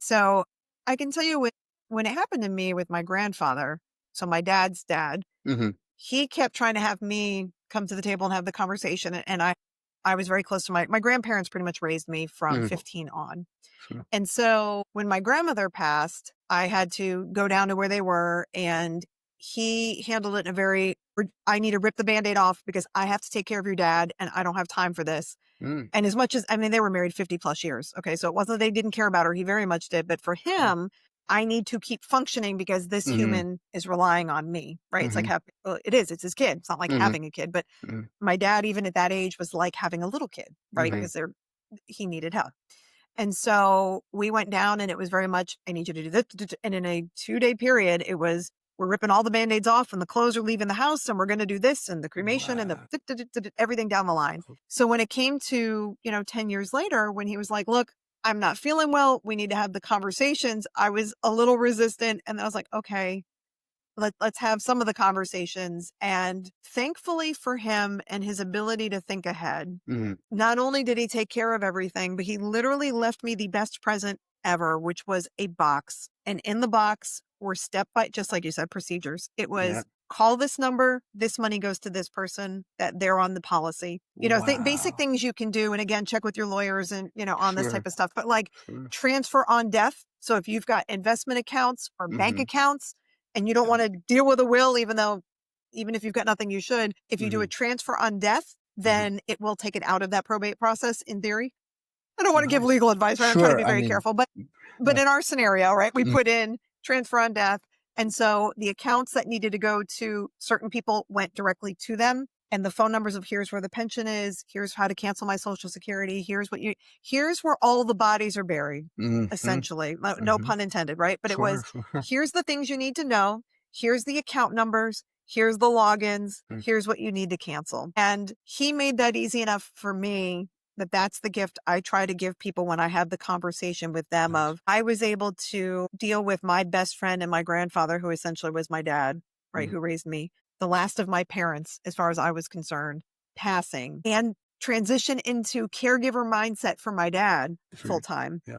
So I can tell you when it happened to me with my grandfather, so my dad's dad, Hmm. he kept trying to have me come to the table and have the conversation. And I was very close to my grandparents pretty much raised me from Hmm. 15 on. Sure. And so when my grandmother passed, I had to go down to where they were, and he handled it in a very, I need to rip the Band-Aid off because I have to take care of your dad and I don't have time for this. Mm. And as much as, I mean, they were married 50 plus years. Okay. So it wasn't that they didn't care about her. He very much did. But for Sure. him, I need to keep functioning because this Hmm. human is relying on me, right? It's like, Hmm. well, it's his kid. It's not like Hmm. having a kid, but Hmm. my dad, even at that age, was like having a little kid, right? Hmm. Because he needed help. And so we went down and it was very much, I need you to do this. And in a 2-day period, it was, we're ripping all the Band-Aids off and the clothes are leaving the house and we're going to do this and the cremation and Wow. everything down the line. So when it came to, 10 years later, when he was like, look, I'm not feeling well, we need to have the conversations, I was a little resistant. And I was like, okay, let's have some of the conversations. And thankfully for him and his ability to think ahead, Hmm. not only did he take care of everything, but he literally left me the best present ever, which was a box. And in the box were just like you said, procedures. It Yeah. was call this number, this money goes to this person, that they're on the policy. Basic Wow. things you can do. And again, check with your lawyers and, on this Sure. type of stuff, but like Sure. transfer on death. So if you've got investment accounts or bank Hmm. accounts and you don't Yeah. want to deal with a will, even if you've got nothing, you should, if you do a Hmm. transfer on death, Hmm. then it will take it out of that probate process in theory. I don't want to give Nice. legal advice, right? I'm trying to Sure. be I very mean, careful, but yeah. in our scenario, right, we Mm. put in transfer on death. And so the accounts that needed to go to certain people went directly to them. And the phone numbers of here's where the pension is, here's how to cancel my social security, here's where all the bodies are buried, Mhm. essentially. No Mhm. pun intended, right? But it Sure, was, sure. here's the things you need to know, here's the account numbers, here's the logins, Mm. here's what you need to cancel. And he made that easy enough for me that's the gift I try to give people when I have the conversation with them Nice. of I was able to deal with my best friend and my grandfather, who essentially was my dad, right, Mm. who raised me, the last of my parents, as far as I was concerned, passing, and transition into caregiver mindset for my dad full Sure. time. Yeah.